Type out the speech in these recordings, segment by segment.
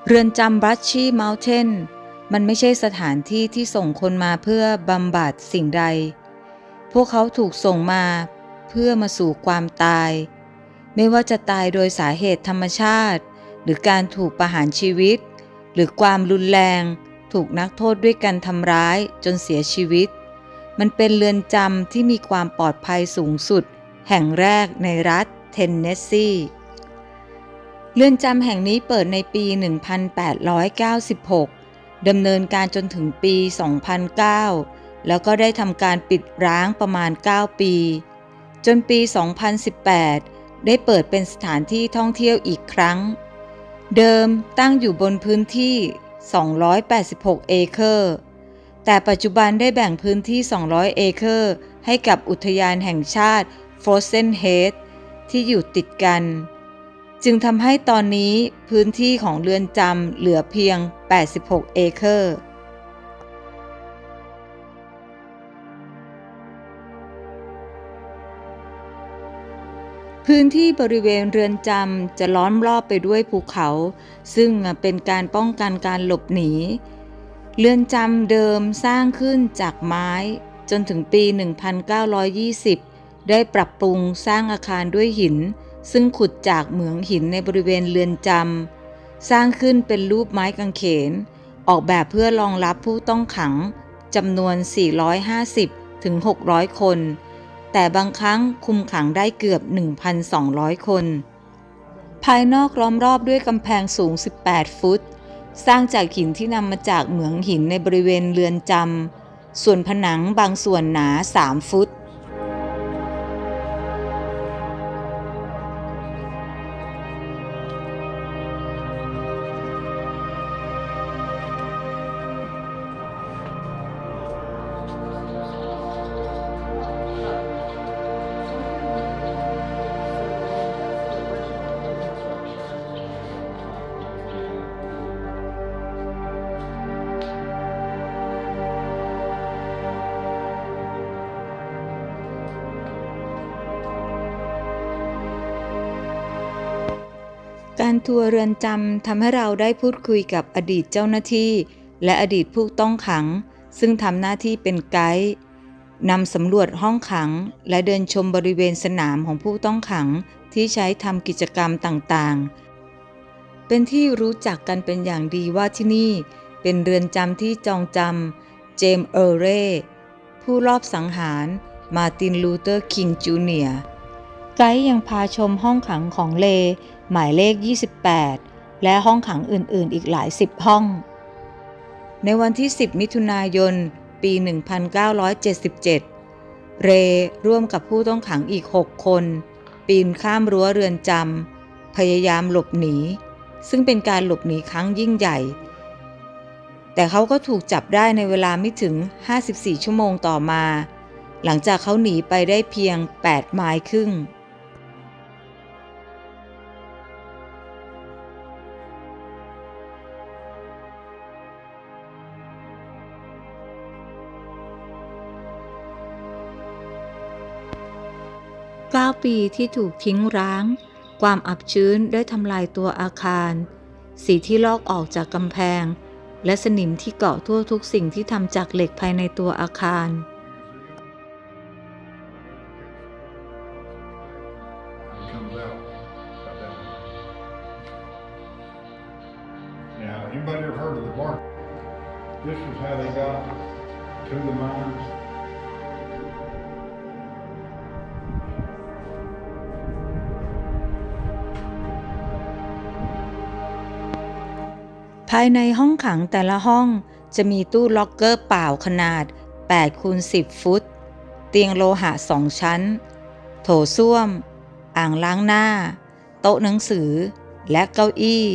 เรือนจำบรัชชีเมลเทนมันไม่ใช่สถานที่ที่ส่งคนมาเพื่อบำบัดสิ่งใดพวกเขาถูกส่งมาเพื่อมาสู่ความตายไม่ว่าจะตายโดยสาเหตุธรรมชาติหรือการถูกประหารชีวิตหรือความรุนแรงถูกนักโทษด้วยกันทำร้ายจนเสียชีวิตมันเป็นเรือนจำที่มีความปลอดภัยสูงสุดแห่งแรกในรัฐเทนเนสซีเรือนจำแห่งนี้เปิดในปี 1896 ดำเนินการจนถึงปี 2009 แล้วก็ได้ทำการปิดร้างประมาณ 9 ปี จนปี 2018 ได้เปิดเป็นสถานที่ท่องเที่ยวอีกครั้ง เดิมตั้งอยู่บนพื้นที่ 286 เอเคอร์ แต่ปัจจุบันได้แบ่งพื้นที่ 200 เอเคอร์ ให้กับอุทยานแห่งชาติ Frozen Head ที่อยู่ติดกันจึงทำให้ตอนนี้พื้นที่ของเรือนจำเหลือเพียง 86 เอเคอร์ พื้นที่บริเวณเรือนจำจะล้อมรอบไปด้วยภูเขาซึ่งเป็นการป้องกันการหลบหนีเรือนจำเดิมสร้างขึ้นจากไม้จนถึงปี 1920 ได้ปรับปรุงสร้างอาคารด้วยหินซึ่งขุดจากเหมืองหินในบริเวณเรือนจำสร้างขึ้นเป็นรูปไม้กางเขนออกแบบเพื่อรองรับผู้ต้องขังจำนวน 450 ถึง 600 คนแต่บางครั้งคุมขังได้เกือบ 1,200 คน ภายนอกล้อมรอบด้วยกำแพงสูง 18 ฟุต สร้างจากหินที่นำมาจากเหมืองหินในบริเวณเรือนจำส่วนผนังบางส่วนหนา 3 ฟุตการทัวร์เรือนจำทำให้เราได้พูดคุยกับอดีตเจ้าหน้าที่และอดีตผู้ต้องขังซึ่งทำหน้าที่เป็นไกด์นำสำรวจห้องขังและเดินชมบริเวณสนามของผู้ต้องขังที่ใช้ทำกิจกรรมต่างๆเป็นที่รู้จักกันเป็นอย่างดีว่าที่นี่เป็นเรือนจำที่จองจำเจมส์เออร์เรย์ผู้ลอบสังหารมาร์ตินลูเทอร์คิงจูเนียร์ไกด์ยังพาชมห้องขังของเลหมายเลข 28 และห้องขังอื่นๆอีกหลาย10 ห้องในวันที่ 10 มิถุนายน ปี 1977 เรย์ร่วมกับผู้ต้องขังอีก 6 คนปีนข้ามรั้วเรือนจำพยายามหลบหนีซึ่งเป็นการหลบหนีครั้งยิ่งใหญ่แต่เขาก็ถูกจับได้ในเวลาไม่ถึง 54 ชั่วโมงต่อมาหลังจากเขาหนีไปได้เพียง 8 ไมล์ครึ่ง9 ปีที่ถูกทิ้งร้างความอับชื้นได้ทำลายตัวอาคารสีที่ลอกออกจากกำแพงและสนิมที่เกาะทั่วทุกสิ่งที่ทำจากเหล็กภายในตัวอาคาร Now, anybody ever heard of the bark? This is how they got to the mines. ภายในห้องขังแต่ละห้องจะมีตู้ล็อกเกอร์เปล่าขนาด 8 คูณ 10 ฟุต เตียงโลหะ 2 ชั้น โถส้วม อ่างล้างหน้า โต๊ะหนังสือ และเก้าอี้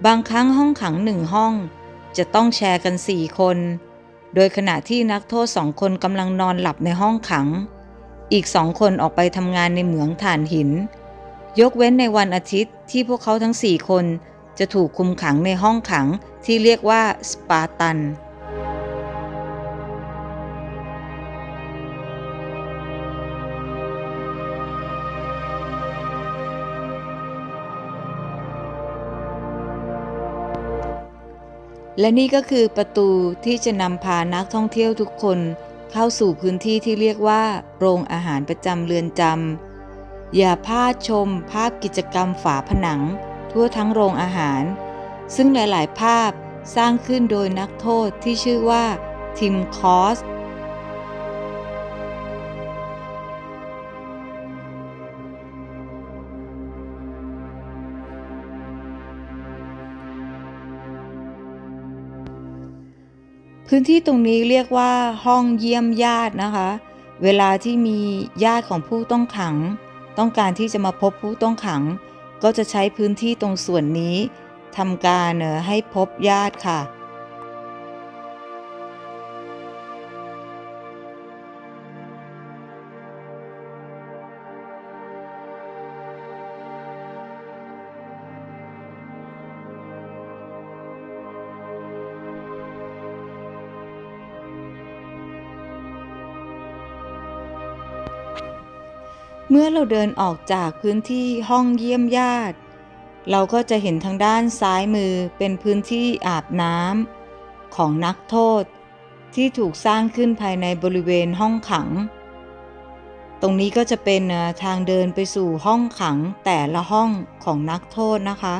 บางครั้งห้องขัง1 ห้องจะต้องแชร์กัน 4 คน โดยขณะที่นักโทษ 2 คนกำลังนอนหลับในห้องขัง อีก 2 คนออกไปทำงานในเหมืองถ่านหิน ยกเว้นในวันอาทิตย์ที่พวกเขาทั้ง 4 คนจะถูกคุมขังในห้องขังที่เรียกว่าสปาร์ตัน 9 และนี่ก็คือประตูที่จะนำพานักท่องเที่ยวทุกคนเข้าสู่พื้นที่ที่เรียกว่าโรงอาหารประจำเรือนจำอย่าพลาดชมภาพกิจกรรมฝาผนังทั่วทั้งโรงอาหารซึ่งหลายๆภาพสร้างขึ้นโดยนักโทษที่ชื่อว่าทิมคอสพื้นที่ตรงนี้เรียกว่าห้องเยี่ยมญาตินะคะ เวลาที่มีญาติของผู้ต้องขังต้องการที่จะมาพบผู้ต้องขังก็จะใช้พื้นที่ตรงส่วนนี้ทำการให้พบญาติค่ะเมื่อเราเดินออกจากพื้นที่ห้องเยี่ยมญาติเราก็จะเห็นทางด้านซ้ายมือเป็นพื้นที่อาบน้ำของนักโทษที่ถูกสร้างขึ้นภายในบริเวณห้องขังตรงนี้ก็จะเป็นทางเดินไปสู่ห้องขังแต่ละห้องของนักโทษนะคะ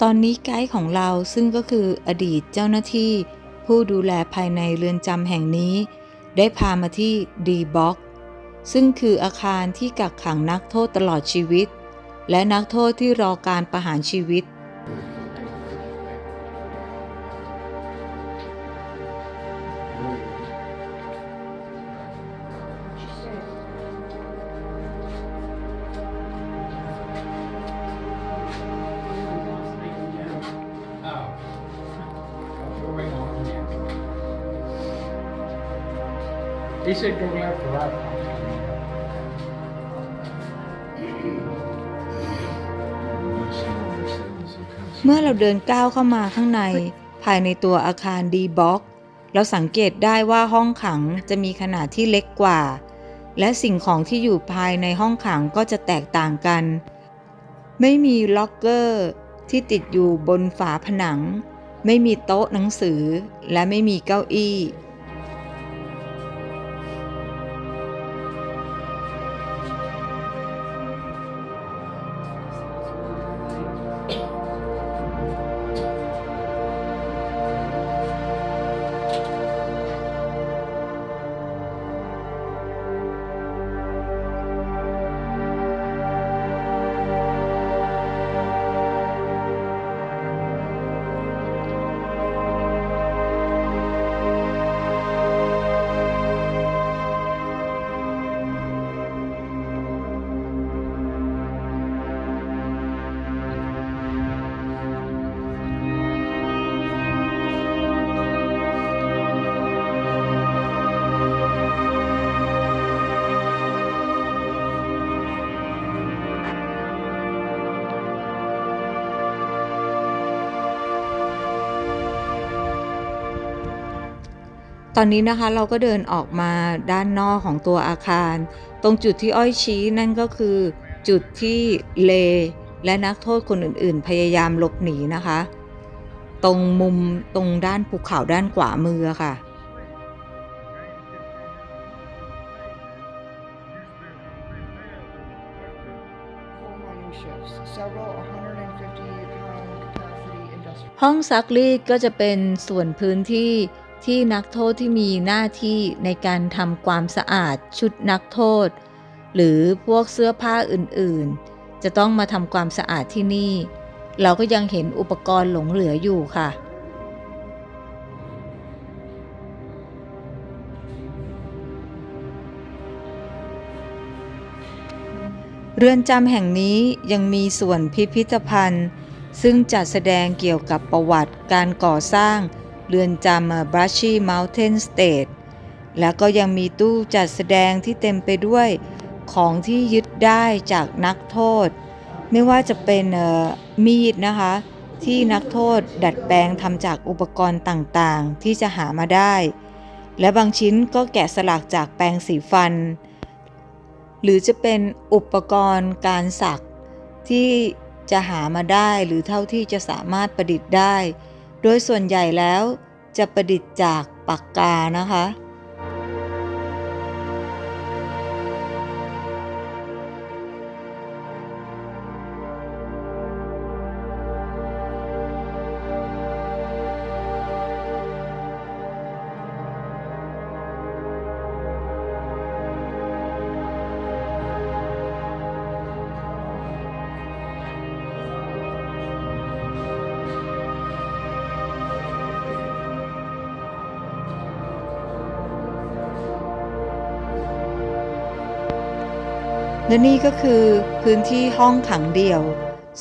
ตอนนี้ไกด์ของเราซึ่งก็คืออดีตเจ้าหน้าที่ผู้ดูแลภายในเรือนจำแห่งนี้ได้พามาที่ D-Box ซึ่งคืออาคารที่กักขังนักโทษตลอดชีวิตและนักโทษที่รอการประหารชีวิตHe said go left or right. เมื่อเราเดินก้าวเข้ามาข้างในภายในตัวอาคาร D-Box เราสังเกตได้ว่าห้องขังจะมีขนาดที่เล็กกว่าและสิ่งของที่อยู่ภายในห้องขังก็จะแตกต่างกันไม่มีล็อกเกอร์ที่ติดอยู่บนฝาผนังไม่มีโต๊ะหนังสือและไม่มีเก้าอี้ ตอนนี้นะคะเราก็เดินออกมาด้านนอกของตัวอาคารตรงจุดที่อ้อยชี้นั่นก็คือจุดที่เลและนักโทษคนอื่นๆพยายามหลบหนีนะคะตรงมุมตรงด้านภูเขาด้านขวามือค่ะ ห้องซักรีดก็จะเป็นส่วนพื้นที่ที่นักโทษที่มีหน้าที่ในการทำความสะอาดชุดนักโทษหรือพวกเสื้อผ้าอื่นๆจะต้องมาทำความสะอาดที่นี่เราก็ยังเห็นอุปกรณ์หลงเหลืออยู่ค่ะเรือนจำแห่งนี้ยังมีส่วนพิพิธภัณฑ์ซึ่งจัดแสดงเกี่ยวกับประวัติการก่อสร้างเรือนจำBrushy Mountain State แล้วก็ยังมีตู้จัดแสดงที่เต็มไปด้วยของที่ยึดได้จากนักโทษไม่ว่าจะเป็นมีดนะคะที่นักโทษดัดแปลงทำจากอุปกรณ์ต่างๆที่จะหามาได้ และบางชิ้นก็แกะสลักจากแปรงสีฟัน หรือจะเป็นอุปกรณ์การสักที่จะหามาได้หรือเท่าที่จะสามารถประดิษฐ์ได้ โดยส่วนใหญ่แล้วจะประดิษฐ์จากปากกานะคะ และนี่ก็คือพื้นที่ห้องขังเดี่ยว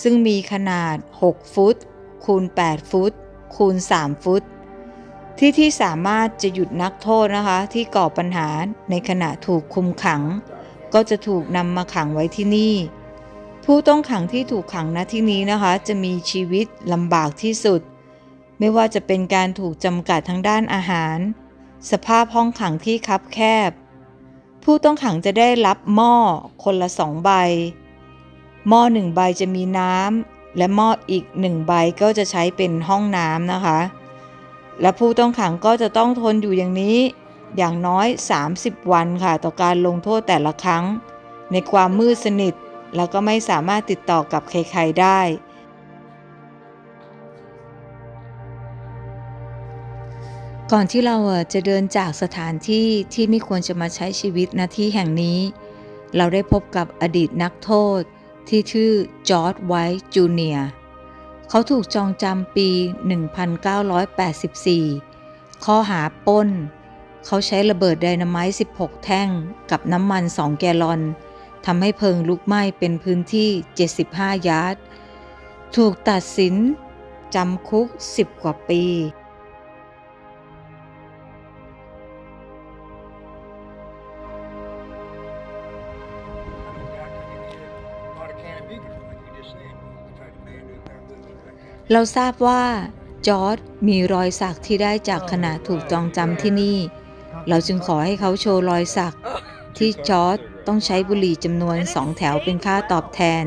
ซึ่งมีขนาด6ฟุตคูณ8ฟุตคูณ3ฟุตที่สามารถจะหยุดนักโทษนะคะที่ก่อปัญหาในขณะถูกคุมขังก็จะถูกนำมาขังไว้ที่นี่ผู้ต้องขังที่ถูกขังณที่นี้นะคะจะมีชีวิตลำบากที่สุดไม่ว่าจะเป็นการถูกจำกัดทางด้านอาหารสภาพห้องขังที่คับแคบผู้ต้องขังจะได้รับหม้อคนละ2 ใบหม้อ1 ใบจะมีน้ำและหม้ออีก1 ใบก็จะใช้เป็นห้องน้ำนะคะและผู้ต้องขังก็จะต้องทนอยู่อย่างนี้อย่างน้อย30 วันค่ะต่อการลงโทษแต่ละครั้งในความมืดสนิทแล้วก็ไม่สามารถติดต่อกับใครๆได้ก่อนที่เราจะเดินจากสถานที่ที่ไม่ควรจะมาใช้ชีวิตณที่แห่งนี้เราได้พบกับอดีตนักโทษที่ชื่อจอร์จไวท์จูเนียร์เขาถูกจองจำปี 1984 ข้อหาปล้นเขาใช้ระเบิดไดนาไมต์ 16 แท่งกับน้ำมัน 2 แกลลอนทำให้เพลิงลุกไหม้เป็นพื้นที่ 75 ยาร์ดถูกตัดสินจำคุก 10 กว่าปีเราทราบว่าจอร์จมีรอยสักที่ได้จากขณะถูกจองจำที่นี่เราจึงขอให้เขาโชว์รอยสักที่จอร์จต้องใช้บุหรี่จำนวน2 แถวเป็นค่าตอบแทน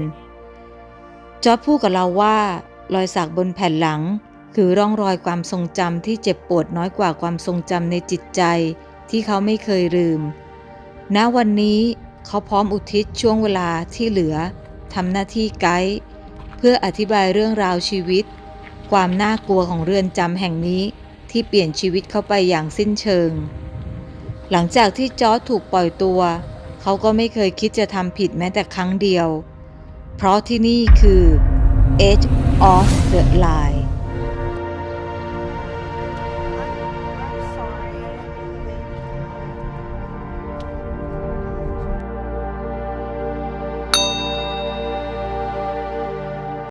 จอร์จพูดกับเราว่ารอยสักบนแผ่นหลังคือร่องรอยความทรงจำที่เจ็บปวดน้อยกว่าความทรงจำในจิตใจที่เขาไม่เคยลืมณวันนี้เขาพร้อมอุทิศช่วงเวลาที่เหลือทำหน้าที่ไกด์เพื่ออธิบายเรื่องราวชีวิตความน่ากลัวของเรือนจำแห่งนี้ที่เปลี่ยนชีวิตเขาไปอย่างสิ้นเชิงหลังจากที่จอร์จถูกปล่อยตัวเขาก็ไม่เคยคิดจะทำผิดแม้แต่ครั้งเดียวเพราะที่นี่คือ Edge of the Line